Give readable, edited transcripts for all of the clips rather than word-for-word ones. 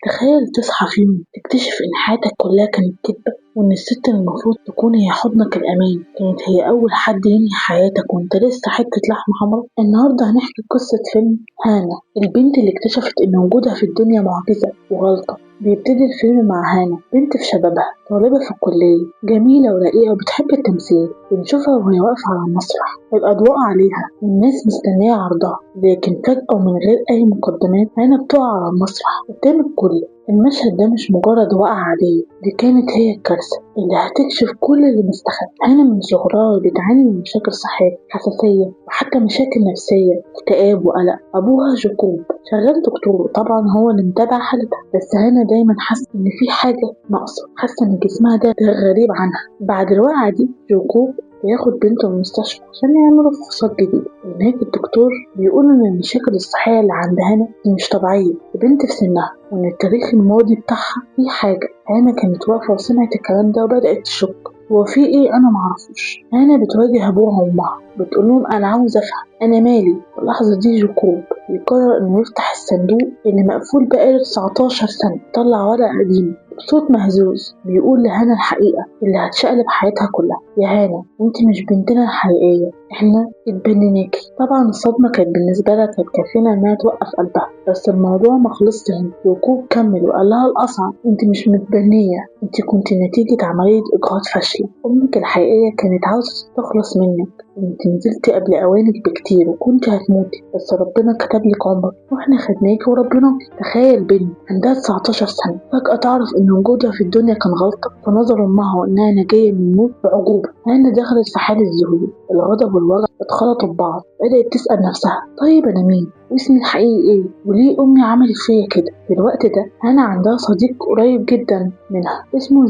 تخيل تصحى في يوم تكتشف إن حياتك كلها كانت كدبة، وإن الست اللي المفروض تكون هي حضنك الأمان كانت هي أول حد ينهي حياتك وإنت لسه حتة لحمة حمرا. النهاردة هنحكي قصة فيلم هانا، البنت اللي اكتشفت إن وجودها في الدنيا معجزة وغلطة. بيبتدي الفيلم مع هانا، بنت في شبابها، طالبة في الكلية، جميلة ورقيقة وبتحب التمثيل. بنشوفها وهي واقفة على المسرح، الأضواء عليها والناس مستنية عرضها، لكن فجأة ومن غير أي مقدمات هانا بتقع على المسرح قدام الكل. المشهد ده مش مجرد وقعة عادية، دي كانت هي الكارثة اللي هتكشف كل اللي مستخبي. هانا من صغرها بتعاني من مشاكل صحية، حساسية، وحتى مشاكل نفسية، اكتئاب وقلق. أبوها جوكوب شغال دكتور، طبعا هو اللي متابع حالتها، بس هانا دايما حاسة إن في حاجة ناقصة، حاسة إن جسمها ده غريب عنها. بعد الوقعة دي جوكوب بياخد بنته من المستشفى عشان يعملوا فحوصات جديدة. هناك الدكتور بيقول إن المشاكل الصحية اللي عند هانا دي مش طبيعية، بنت في سنها، وإن التاريخ الماضي بتاعها فيه حاجة. هانا كانت واقفة وسمعت الكلام ده وبدأت تشك، هو في إيه أنا معرفوش. هانا بتواجه أبوها وأمها، بتقولهم أنا عاوز أفهم، أنا مالي. في اللحظة دي جوكوب يقرر إنه يفتح الصندوق اللي مقفول بقاله 19 سنة، طلع ورقة قديمة بصوت مهزوز بيقول لهانا الحقيقة اللي هتشقلب حياتها كلها. يا هانا، انت مش بنتنا الحقيقية، احنا اتبنيناكي. طبعا الصدمة كانت بالنسبة لها كانت كافية انها توقف قلبها، بس الموضوع مخلصش هنا. يعقوب كمل وقال لها الأصعب، انت مش متبنية، انت كنت نتيجة عملية إجهاض فاشلة. أمك الحقيقية كانت عاوزة تخلص منك، انت نزلتي قبل أوانك بكتير وكنت هتموتي، بس ربنا كتب لك عمر واحنا خدناكي وربناكي. تخيل بنت عندها 19 سنة فجأة تعرف ان وجودها في الدنيا كان غلطة في نظر امها، وانها نجية من الموت بعجوبة. هانا دخلت في حالة ذهول، الغضب والوجع اتخلطوا ببعض. بدأت تسأل نفسها طيب انا مين؟ واسمي الحقيقي ايه؟ وليه امي عملت فيا كده؟ في الوقت ده هانا عندها صديق قريب جدا منها اسمه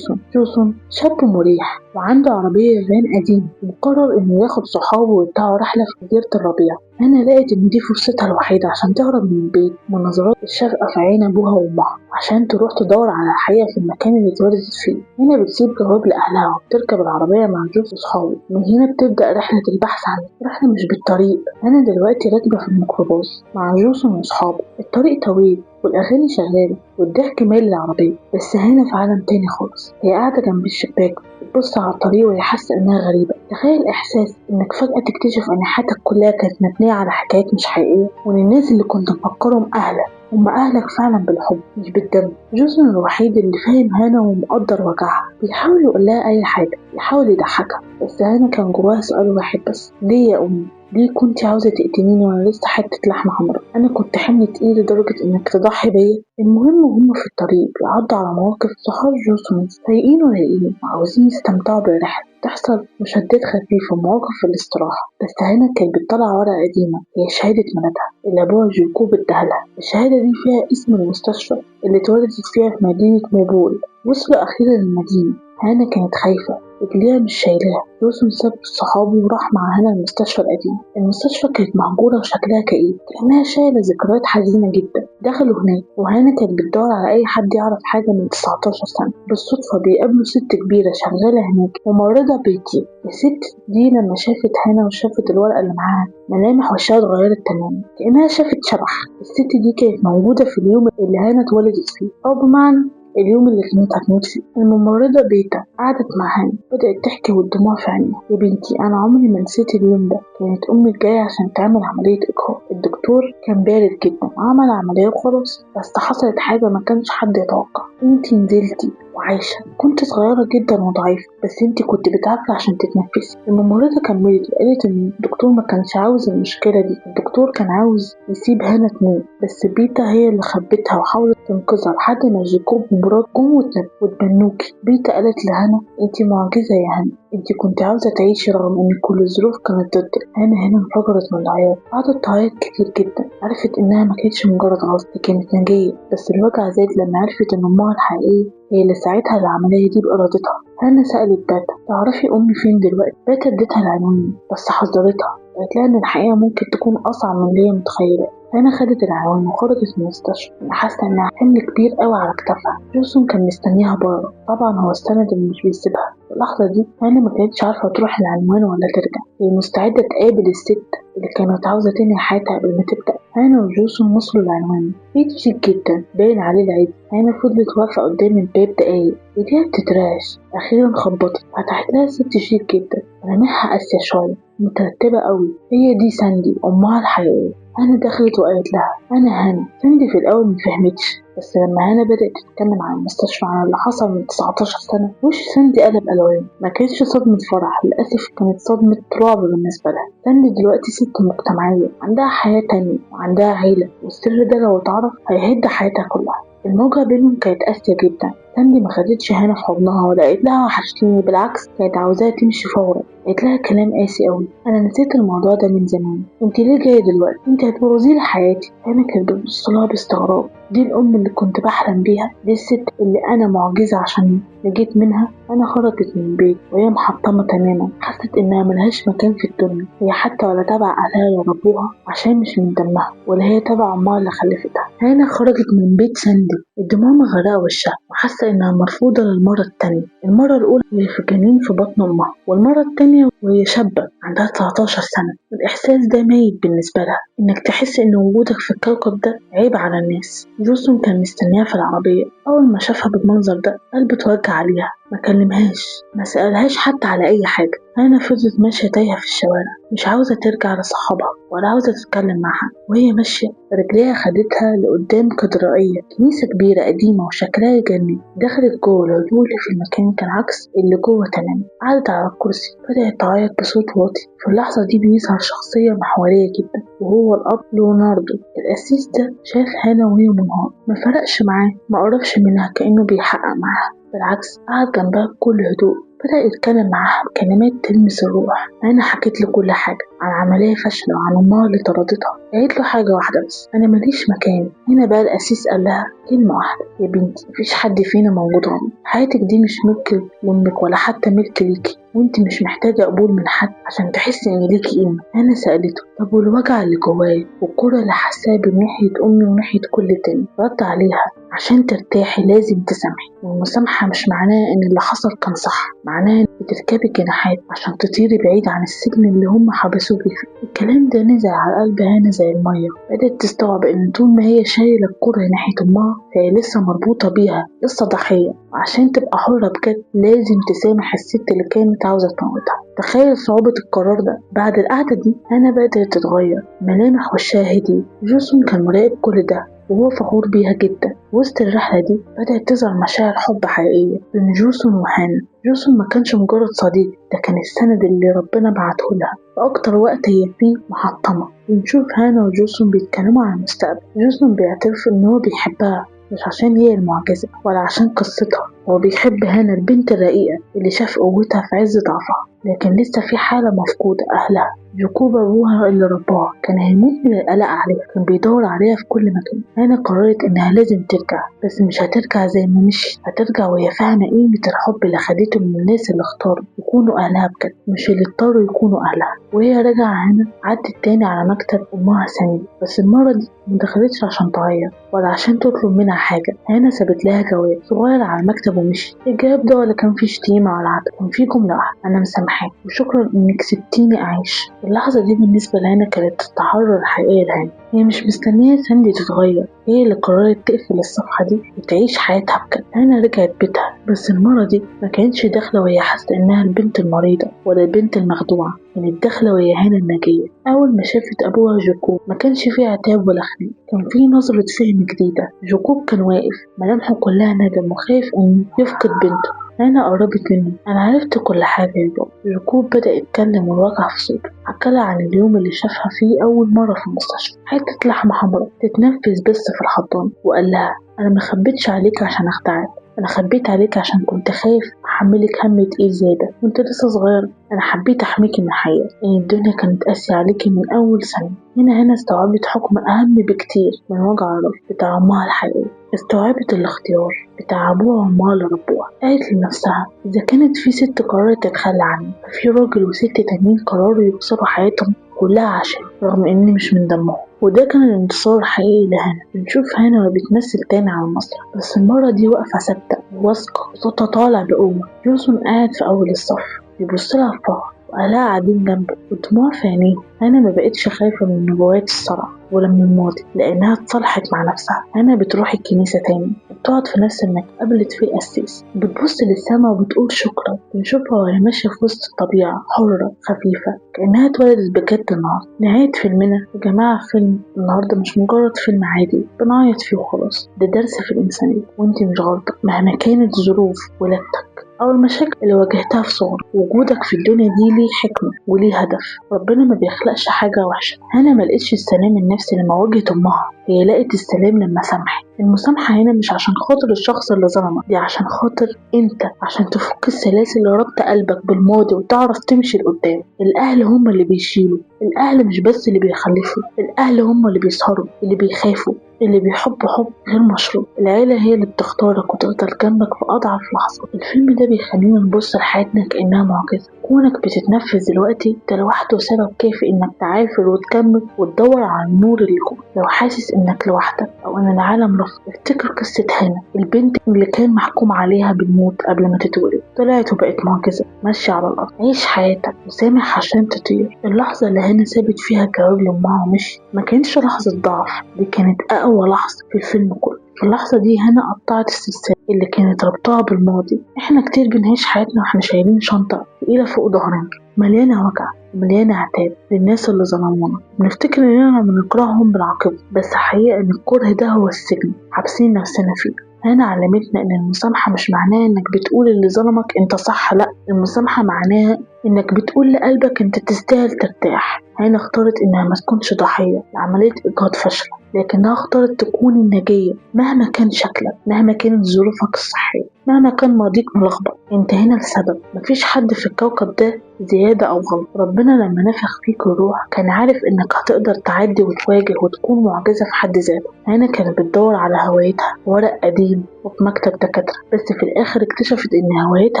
جوسون شاب مريح وعنده عربية فان قديمة، وقرر انه ياخد صحابه ويطلعوا رحلة في جزيرة الربيع. هانا لقت ان دي فرصتها الوحيدة عشان تهرب من البيت من نظرات الشفقة في عين ابوها وامها، عشان تروح تدور على الحقيقة في المكان اللي اتولدت فيه. هنا بتسيب جواب لأهلها وبتركب العربية مع جوز وصحابه. من هنا بتبدأ رحلة البحث عنه، رحلة مش بالطريق. أنا دلوقتي راكبة في الميكروباص مع جوسون وصحابه، الطريق طويل والأغاني شغالة والضحك مالي العربية، بس هنا في عالم تاني خالص. هي قاعدة جنب الشباك بتبص على الطريق وهي حاسة إنها غريبة. تخيل إحساس إنك فجأة تكتشف إن حياتك كلها كانت مبنية على حكايات مش حقيقية، وإن الناس اللي كنت مفكرهم أهلك هم أهلك فعلا بالحب مش بالدم. جوزن الوحيد اللي فاهم هانا ومقدر وجعها، بيحاول يقول لها أي حاجة، يحاول يضحكها، بس هانا كان جواها سؤال واحد بس، ليه يا أمي؟ ليه كنتي عاوزة تقتليني وأنا لسه حتة لحمة حمرا؟ أنا كنت حمل تقيل لدرجة إنك تضحي بيا؟ المهم وهم في الطريق بيعدوا على مواقف صحاب جوسون سايقين ورايقين وعاوزين يستمتعوا بالرحلة. تحصل مشادات خفيفة ومواقف في الاستراحة، بس هانا كانت بتطلع ورقة قديمة هي شهادة ميلادها اللي أبوها جوكوب اداها. الشهادة دي فيها اسم المستشفى اللي اتولدت فيها في مدينة موبول. وصلوا أخيرا للمدينة. هانا كانت خايفة، رجليها مش شايلاها. جوسون ساب صحابه وراح مع هانا المستشفى القديم. المستشفى كانت مهجورة وشكلها كئيب، كأنها شايلة ذكريات حزينة جدا. دخلوا هناك وهانا كانت بتدور على أي حد يعرف حاجة من 19 سنة. بالصدفة بيقابلوا ست كبيرة شغالة هناك، ممرضة بيتي. الست دي لما شافت هانا وشافت الورقة اللي معاها، ملامح وشها اتغيرت تماما، كأنها شافت شبح. الست دي كانت موجودة في اليوم اللي هانا اتولدت فيه، أو بمعنى اليوم اللي كانت هتموت فيه. الممرضة بيتا قعدت مع هانا، بدأت تحكي والدموع في عينيها. يا بنتي أنا عمري ما نسيت اليوم ده، كانت أمي جاية عشان تعمل عملية إجهاض. الدكتور كان بارد جدا، عمل عملية وخلاص، بس حصلت حاجة ما كانش حد يتوقع. انتي نزلتي وعايشة، كنت صغيرة جدا وضعيفة، بس انتي كنت بتعافري عشان تتنفسي. الممرضة كملت وقالت ان الدكتور ما كانش عاوز المشكلة دي، الدكتور كان عاوز يسيب هانا تموت، بس بيتا هي اللي خبتها وحاولت تنقذها لحد ما جيكوب ومرات جم وتبنوكي. بيتا قالت لهانا انتي معجزة يا هانا، انتي كنت عاوزة تعيشي رغم ان كل الظروف كانت ضدك. هانا هنا انفجرت من العياط، قعدت تعيط كتير جدا. عرفت انها ما كانتش مجرد غلط، دي كانت نجية. بس الوجع زاد لما عرفت ان امها الحقيقية هي اللي ساعتها العملية دي بإرادتها. هانا سألت باتا تعرفي أمي فين دلوقتي؟ باتا ادتها العنوان بس حذرتها، قالت لها إن الحقيقة ممكن تكون أصعب من اللي هي متخيلة. هنا خدت العنوان وخرجت من المستشفى وحاسة إنها حمل كبير قوي على كتافها. جوسون كان مستنيها بره، طبعا هو السند اللي مش بيسيبها. في اللحظة دي هنا ما كانتش عارفة تروح العنوان ولا ترجع، هي مستعدة تقابل الست اللي كانت عاوزة تنهي حياتها قبل ما تبدأ. هانا وجوسون وصلوا العنوان، بيت شيك جدا باين عليه العيد. هانا فضلت واقفة قدام الباب دقايق، ايديها بتترعش. أخيرا خبطت، فتحت لها ست شيك جدا، ملامحها قاسية شوية، مترتبة قوي. هي دي ساندي أمها الحقيقية. هانا دخلت وقالت لها أنا هانا. ساندي في الأول مفهمتش، بس لما هانا بدأت تتكلم عن المستشفى، عن اللي حصل من 19 سنة، وش ساندي قلب ألوان. ما كانتش صدمة فرح، للأسف كانت صدمة رعب بالنسبة لها. ساندي دلوقتي ست مجتمعية، عندها حياة تانية وعندها عيلة، والسر ده لو اتعرف هيهد حياتها كلها. الموجة بينهم كانت قاسية جدا. ساندي ما خدتش هانا في حضنها ولا قالت لها وحشتيني، بالعكس كانت عاوزاها تمشي فورا. قالت لها كلام قاسي قوي، انا نسيت الموضوع ده من زمان، انت ليه جايه دلوقتي؟ انت هتبوظي لي حياتي. هانا كانت بتبص لها باستغراب. دي الام اللي كنت بحلم بيها، دي الست اللي انا معجزه عشان نجيت منها. انا خرجت من البيت وهي محطمه تماما، حست انها ملهاش مكان في الدنيا، هي حتى ولا تبع اهلها ولا ابوها عشان مش من دمها، ولا هي تبع امها اللي خلفتها. هانا خرجت من بيت ساندي الدموع مغرقه وشها، وحاسه انها مرفوضه للمره التانية. المره الاولى وهي في جنين في بطن امها، والمره التانية وهي شابه عندها 19 سنه. الاحساس ده ميت بالنسبه لها، انك تحس ان وجودك في الكوكب ده عيب على الناس. جوسون كان مستنيها في العربيه، اول ما شافها بالمنظر ده قلبه اتوجع عليها. ما كلمهاش، ما سألهاش حتى على أي حاجة. هانا فضلت ماشية تايهة في الشوارع، مش عاوزة ترجع لصحابها ولا عاوزة تتكلم معها. وهي ماشية رجليها خدتها لقدام كاتدرائية، كنيسة كبيرة قديمة وشكلها يجنن. دخلت جوه، الهدوء اللي في المكان كان عكس اللي جوه تماما. قعدت على الكرسي، بدأت تعيط بصوت واطي. في اللحظة دي بيظهر شخصية محورية جدا، وهو الأب ليوناردو. القسيس ده شاف هانا وهي منهارة، ما فرقش معاه، ما قربش منها كأنه بيحقق معاها، بالعكس قعد جنبها بكل هدوء. بدأ يتكلم معاها بكلمات تلمس الروح. أنا حكيت له كل حاجة عن عملية فاشلة وعن أمها اللي طردتها. قالت له حاجة واحدة بس، أنا ماليش مكان هنا. بقى القسيس قال لها كلمة واحدة، يا بنتي مفيش حد فينا موجود غلط، حياتك دي مش ملك لأمك ولا حتى ملك ليكي، وانت مش محتاجة قبول من حد عشان تحسي ان ليكي قيمة. أنا سألته طب والوجع اللي جوايا والكرة اللي حاساه من ناحية أمي وناحية كل تاني؟ رد عليها عشان ترتاحي لازم تسامحي، والمسامحة مش معناه ان اللي حصل كان صح، معناه انك بتركبي جناحات عشان تطيري بعيد عن السجن اللي هم حبسوكي فيه. الكلام ده نزل على قلب هانا زي المية. بدأت تستوعب ان طول ما هي شايلة الكرة ناحية امها فهي لسه مربوطة بيها، لسه ضحية، وعشان تبقى حرة بجد لازم تسامح الست اللي كانت عاوزة تموتها. تخيل صعوبة القرار ده. بعد القعدة دي هانا بدأت تتغير، ملامح وشها هدي. جوسون كان مراقب كل ده وهو فخور بيها جدا. وسط الرحلة دي بدأت تظهر مشاعر حب حقيقية بين جوسون وهانا. جوسون ما كانش مجرد صديق، ده كان السند اللي ربنا بعته لها في أكتر وقت هي فيه محطمة. بنشوف هانا وجوسون بيتكلموا عن المستقبل. جوسون بيعترف إن هو بيحبها مش عشان هي المعجزة ولا عشان قصتها، هو بيحب هانا البنت الرقيقة اللي شاف قوتها في عز ضعفها، لكن لسه في حالة مفقودة، أهلها. جوكوب أبوها اللي رباها كان هيموت من القلق عليها، كان بيدور عليها في كل مكان. هانا قررت إنها لازم ترجع، بس مش هترجع زي ما مشيت، هترجع وهي فاهمة قيمة الحب اللي خدته من الناس اللي اختاروا يكونوا أهلها بجد، مش اللي اضطروا يكونوا أهلها. وهي راجعة هانا عدت تاني على مكتب أمها ساندي، بس المرة دي مدخلتش عشان تعيط ولا عشان تطلب منها حاجة. هانا سابت لها جواب صغير على المكتب ومشي. الجواب ده ولا كان فيه شتيمة ولا عتب، كان فيه جملة واحدة، أنا مسامحاك وشكرا إنك سبتيني أعيش. اللحظة دي بالنسبة لهانا كانت التحرر الحقيقي لهانا. هي مش مستنية ساندي تتغير، هي اللي قررت تقفل الصفحة دي وتعيش حياتها بجد. هانا رجعت بيتها، بس المرة دي ما كانتش داخلة وهي حاسة إنها البنت المريضة ولا البنت المخدوعة، كانت داخلة وهي هانا الناجية. أول ما شافت أبوها جوكوب ما كانش فيه عتاب ولا خناق، كان فيه نظرة فهم جديدة. جوكوب كان واقف ملامحه كلها ندم وخايف إنه يفقد بنته. هانا قربت منه، أنا عرفت كل حاجة يا بابا. جوكوب بدأ يتكلم والوجع في صوته، حكالها عن اليوم اللي شافها فيه أول مرة في المستشفى، حتة لحمة حمراء تتنفس بس في الحضانة، وقال لها أنا ما خبيتش عليك عشان أخدعك، أنا خبيت عليك عشان كنت خايف أحملك هم تقيل زيادة وأنت لسه صغيرة. أنا حبيت أحميكي من الحقيقة إن الدنيا كانت قاسية عليكي من أول سنة. هنا استوعبت حكم أهم بكتير من وجع الرب بتاع أمها الحقيقي، استوعبت الاختيار بتاع أبوها وأمها اللي ربوها. قالت لنفسها إذا كانت في ست قررت تتخلى عني، ففي راجل وست تانيين قرروا يكسروا حياتهم كلها عشان، رغم إني مش من دمهم. وده كان الانتصار الحقيقي لهنا. بنشوف هنا وهي بتمثل تاني على المسرح، بس المرة دي واقفة ثابتة وواثقة وصوتها طالع بقوة. جونسون قاعد في أول الصف بيبصلها بفخر وأهلها قاعدين جنبه والدموع في عينيه. هنا ما بقتش خايفة من نبوات الصرع ولا من الماضي، لأنها اتصالحت مع نفسها. هنا بتروح الكنيسة تاني وبتقعد في نفس المكان قابلت فيه القسيس، بتبص للسما وبتقول شكرا. بنشوفها وهي ماشية في وسط الطبيعة حرة خفيفة كأنها اتولدت بجد النهاردة. نهاية فيلمنا يا جماعة، فيلم النهاردة مش مجرد فيلم عادي بنعيط فيه وخلاص، ده درس في الإنسانية. وانتي مش غلطة مهما كانت ظروف ولادتك أو المشاكل اللي واجهتها في صغرك. وجودك في الدنيا دي ليه حكمة وليه هدف. ربنا ما بيخلقش حاجة وحشة. هنا ما لقيتش السلام النفسي لما واجهت أمها، هي لقيت السلام لما سامحت. المسامحة هنا مش عشان خاطر الشخص اللي ظلمك، دي عشان خاطر انت، عشان تفك السلاسل اللي ربط قلبك بالماضي وتعرف تمشي لقدام. الأهل هم اللي بيشيلوا، الأهل مش بس اللي بيخلفوا، الأهل هم اللي بيسهروا، اللي بيخافوا، اللي بيحبوا حب غير مشروط. العيلة هي اللي بتختارك وتفضل جنبك في أضعف لحظة. الفيلم ده بيخلينا نبص لحياتنا كأنها معجزة. كونك بتتنفس دلوقتي ده لوحده سبب كافي إنك تعافر وتكمل وتدور على النور اللي جواك. لو حاسس إنك لوحدك أو إن العالم رفض، افتكر قصة هنا، البنت اللي كان محكوم عليها بالموت قبل ما تتولد طلعت وبقت معجزة ماشية على الأرض. عيش حياتك وسامح عشان تطير. اللحظة اللي هنا سابت فيها جواب لأمها ومشي ما كانتش لحظة ضعف، دي كانت أقوى لحظة في الفيلم كله. في اللحظة دي هنا قطعت السلسلة اللي كانت ربطها بالماضي. احنا كتير بنعيش حياتنا واحنا شايلين شنطة تقيلة فوق ظهرنا مليانة وجع ومليانة عتاب للناس اللي ظلمونا. بنفتكر اننا بنكرههم بالعاقبة، بس الحقيقة ان الكره ده هو السجن حابسين نفسنا فيه. هنا علمتنا ان المسامحة مش معناها انك بتقول اللي ظلمك انت صح، لا، المسامحة معناها انك بتقول لقلبك انت تستاهل ترتاح. هنا اختارت انها ما تكونش ضحية لعملية اجهاض فاشلة، لكنها اختارت تكون الناجية. مهما كان شكلك، مهما كانت ظروفك الصحية، مهما كان ماضيك ملخبط، انت هنا لسبب. مفيش حد في الكوكب ده زيادة أو غلط. ربنا لما نفخ فيك الروح كان عارف إنك هتقدر تعدي وتواجه وتكون معجزة في حد ذاته. هنا كانت بتدور على هوايتها ورق قديم وفي مكتب دكاترة، بس في الآخر اكتشفت إن هوايتها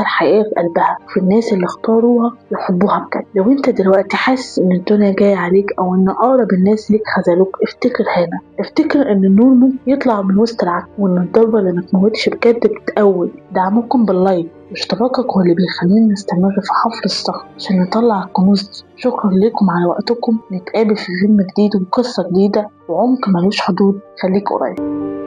الحقيقية في قلبها، في الناس اللي اختاروها يحبوها بجد. لو أنت دلوقتي حاسس إن الدنيا جاية عليك أو إن أقرب الناس ليك خذلوك، افتكر هنا، افتكر إن النور ممكن يطلع من وسط العك، وإن الضربة اللي متموتش بجد بتقوي. دعمكم باللايك واشتراكك هو اللي بيخلينا نستمر في حفر الصخر عشان نطلع الكنوز دي. شكرا لكم على وقتكم. نتقابل في فيلم جديد وقصة جديدة وعمق ملوش حدود. خليك قريب.